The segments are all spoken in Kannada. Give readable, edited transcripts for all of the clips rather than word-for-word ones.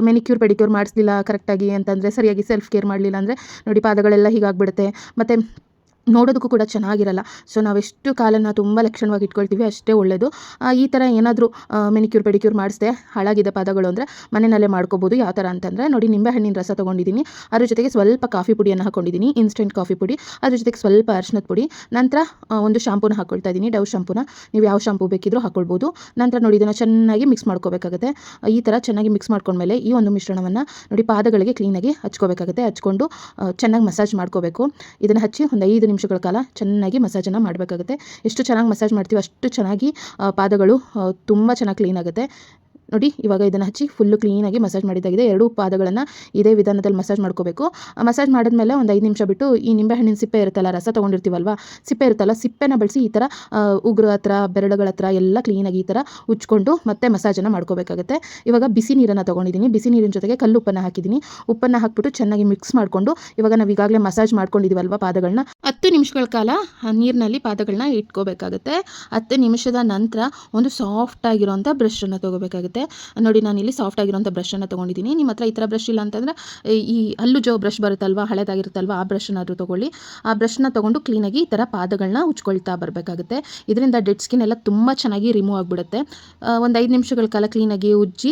ಮೆನಿಕ್ಯೂರ್ ಪೆಡಿಕ್ಯೂರ್ ಮಾಡಿಸ್ಲಿಲ್ಲ ಕರೆಕ್ಟಾಗಿ ಅಂತಂದರೆ, ಸರಿಯಾಗಿ ಸೆಲ್ಫ್ ಕೇರ್ ಮಾಡಲಿಲ್ಲ ಅಂದರೆ ನೋಡಿ ಪಾದಗಳೆಲ್ಲ ಹೀಗಾಗ್ಬಿಡುತ್ತೆ. ಮತ್ತು ನೋಡೋದಕ್ಕೂ ಕೂಡ ಚೆನ್ನಾಗಿರಲ್ಲ. ಸೊ ನಾವೆಷ್ಟು ಕಾಲನ್ನು ತುಂಬ ಲಕ್ಷಣವಾಗಿ ಇಟ್ಕೊಳ್ತೀವಿ ಅಷ್ಟೇ ಒಳ್ಳೆಯದು. ಈ ಥರ ಏನಾದರೂ ಮೆನಿಕ್ಯೂರ್ ಪೆಡಿಕ್ಯೂರ್ ಮಾಡಿಸ್ದೆ ಹಾಳಾಗಿದೆ ಪಾದಗಳು ಅಂದರೆ ಮನೆಯಲ್ಲೇ ಮಾಡ್ಕೋಬೋದು. ಯಾವ ಥರ ಅಂತಂದರೆ ನೋಡಿ, ನಿಂಬೆಹಣ್ಣಿನ ರಸ ತೊಗೊಂಡಿದ್ದೀನಿ, ಅದ್ರ ಜೊತೆಗೆ ಸ್ವಲ್ಪ ಕಾಫಿ ಪುಡಿಯನ್ನು ಹಾಕ್ಕೊಂಡಿದ್ದೀನಿ, ಇನ್ಸ್ಟೆಂಟ್ ಕಾಫಿ ಪುಡಿ, ಅದ್ರ ಜೊತೆಗೆ ಸ್ವಲ್ಪ ಅರಿಶಿನದ ಪುಡಿ, ನಂತರ ಒಂದು ಶಾಂಪೂನ ಹಾಕ್ಕೊಳ್ತಾ ಇದ್ದೀನಿ, ಡವ್ ಶಾಂಪೂನ. ನೀವು ಯಾವ ಶಾಂಪೂ ಬೇಕಿದ್ರೂ ಹಾಕ್ಕೊಳ್ಬೋದು. ನಂತರ ನೋಡಿ ಇದನ್ನು ಚೆನ್ನಾಗಿ ಮಿಕ್ಸ್ ಮಾಡ್ಕೋಬೇಕಾಗುತ್ತೆ. ಈ ಥರ ಚೆನ್ನಾಗಿ ಮಿಕ್ಸ್ ಮಾಡ್ಕೊಂಡ್ಮೇಲೆ ಈ ಒಂದು ಮಿಶ್ರಣವನ್ನು ನೋಡಿ ಪಾದಗಳಿಗೆ ಕ್ಲೀನಾಗಿ ಹಚ್ಕೋಬೇಕಾಗುತ್ತೆ. ಹಚ್ಕೊಂಡು ಚೆನ್ನಾಗಿ ಮಸಾಜ್ ಮಾಡ್ಕೋಬೇಕು. ಇದನ್ನು ಹಚ್ಚಿ ಒಂದು 5 ನಿಮಿಷಗಳ ಕಾಲ ಚೆನ್ನಾಗಿ ಮಸಾಜನ್ನು ಮಾಡಬೇಕಾಗುತ್ತೆ. ಎಷ್ಟು ಚೆನ್ನಾಗಿ ಮಸಾಜ್ ಮಾಡ್ತೀವಿ ಅಷ್ಟು ಚೆನ್ನಾಗಿ ಪಾದಗಳು ತುಂಬ ಚೆನ್ನಾಗಿ ಕ್ಲೀನ್ ಆಗುತ್ತೆ. ನೋಡಿ ಇವಾಗ ಇದನ್ನು ಹಚ್ಚಿ ಫುಲ್ಲು ಕ್ಲೀನಾಗಿ ಮಸಾಜ್ ಮಾಡಿದ್ದಾಗಿದೆ. 2 ಪಾದಗಳನ್ನು ಇದೇ ವಿಧಾನದಲ್ಲಿ ಮಸಾಜ್ ಮಾಡ್ಕೋಬೇಕು. ಮಸಾಜ್ ಮಾಡಿದ್ಮೇಲೆ ಒಂದು 5 ನಿಮಿಷ ಬಿಟ್ಟು ಈ ನಿಂಬೆಹಣ್ಣಿನ ಸಿಪ್ಪೆ ಇರುತ್ತಲ್ಲ, ರಸ ತೊಗೊಂಡಿರ್ತೀವಲ್ವ, ಸಿಪ್ಪೆ ಇರುತ್ತಲ್ಲ, ಸಿಪ್ಪೆನ ಬಳಸಿ ಈ ಥರ ಉಗುರು ಹತ್ರ, ಬೆರಳುಗಳ ಹತ್ರ ಎಲ್ಲ ಕ್ಲೀನಾಗಿ ಈ ಥರ ಉಜ್ಕೊಂಡು ಮತ್ತೆ ಮಸಾಜನ್ನು ಮಾಡ್ಕೋಬೇಕಾಗುತ್ತೆ. ಇವಾಗ ಬಿಸಿ ನೀರನ್ನು ತೊಗೊಂಡಿದ್ದೀನಿ, ಬಿಸಿ ನೀರಿನ ಜೊತೆಗೆ ಕಲ್ಲುಪ್ಪನ್ನು ಹಾಕಿದ್ದೀನಿ. ಉಪ್ಪನ್ನು ಹಾಕ್ಬಿಟ್ಟು ಚೆನ್ನಾಗಿ ಮಿಕ್ಸ್ ಮಾಡಿಕೊಂಡು ಇವಾಗ ನಾವು ಈಗಾಗಲೇ ಮಸಾಜ್ ಮಾಡ್ಕೊಂಡಿದ್ದೀವಲ್ವ ಪಾದಗಳನ್ನ, 10 ನಿಮಿಷಗಳ ಕಾಲ ನೀರಿನಲ್ಲಿ ಪಾದಗಳನ್ನ ಇಟ್ಕೋಬೇಕಾಗುತ್ತೆ. 10 ನಿಮಿಷದ ನಂತರ ಒಂದು ಸಾಫ್ಟ್ ಆಗಿರೋಂಥ ಬ್ರಷನ್ನು ತೊಗೋಬೇಕಾಗುತ್ತೆ. ನೋಡಿ ನಾನಿಲ್ಲಿ ಸಾಫ್ಟ್ ಆಗಿರೋಂಥ ಬ್ರಷನ್ನು ತೊಗೊಂಡಿದ್ದೀನಿ. ನಿಮ್ಮ ಹತ್ರ ಈ ಥರ ಬ್ರಷ್ ಇಲ್ಲ ಅಂತಂದರೆ ಈ ಹಲ್ಲು ಜೋ ಬ್ರಷ್ ಬರುತ್ತಲ್ವ, ಹಳೇದಾಗಿರುತ್ತಲ್ವ, ಆ ಬ್ರಷನ್ನಾದರೂ ತೊಗೊಳ್ಳಿ. ಆ ಬ್ರಷ್ನ ತೊಗೊಂಡು ಕ್ಲೀನಾಗಿ ಈ ಥರ ಪಾದಗಳನ್ನ ಉಜ್ಕೊಳ್ತಾ ಬರಬೇಕಾಗುತ್ತೆ. ಇದರಿಂದ ಡೆಡ್ ಸ್ಕಿನ್ ಎಲ್ಲ ತುಂಬ ಚೆನ್ನಾಗಿ ರಿಮೂವ್ ಆಗಿಬಿಡುತ್ತೆ. ಒಂದು 5 ನಿಮಿಷಗಳ ಕಾಲ ಕ್ಲೀನಾಗಿ ಉಜ್ಜಿ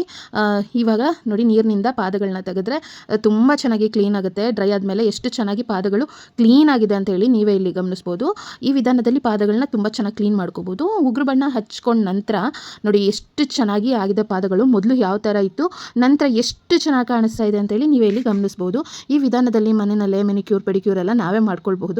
ಇವಾಗ ನೋಡಿ ನೀರಿನಿಂದ ಪಾದಗಳನ್ನ ತೆಗೆದ್ರೆ ತುಂಬ ಚೆನ್ನಾಗಿ ಕ್ಲೀನ್ ಆಗುತ್ತೆ. ಡ್ರೈ ಆದಮೇಲೆ ಎಷ್ಟು ಚೆನ್ನಾಗಿ ಪಾದಗಳು ಕ್ಲೀನ್ ಆಗಿದೆ ಅಂತ ಹೇಳಿ ನೀವೇ ಇಲ್ಲಿ ಗಮನಿಸ್ಬೋದು. ಈ ವಿಧಾನದಲ್ಲಿ ಪಾದಗಳನ್ನ ತುಂಬ ಚೆನ್ನಾಗಿ ಕ್ಲೀನ್ ಮಾಡ್ಕೋಬೋದು. ಉಗುರು ಬಣ್ಣ ಹಚ್ಕೊಂಡ ನಂತರ ನೋಡಿ ಎಷ್ಟು ಚೆನ್ನಾಗಿ ಆಗಿದೆ ಪಾದಗಳು. ಮೊದಲು ಯಾವ ಥರ ಇತ್ತು, ನಂತರ ಎಷ್ಟು ಚೆನ್ನಾಗಿ ಕಾಣಿಸ್ತಾ ಇದೆ ಅಂತೇಳಿ ನೀವೇ ಇಲ್ಲಿ ಗಮನಿಸ್ಬೋದು. ಈ ವಿಧಾನದಲ್ಲಿ ಮನೆಯಲ್ಲೇ ಮೆನಿಕ್ಯೂರ್ ಪೆಡಿಕ್ಯೂರ್ ಎಲ್ಲ ನಾವೇ ಮಾಡ್ಕೊಳ್ಬಹುದು.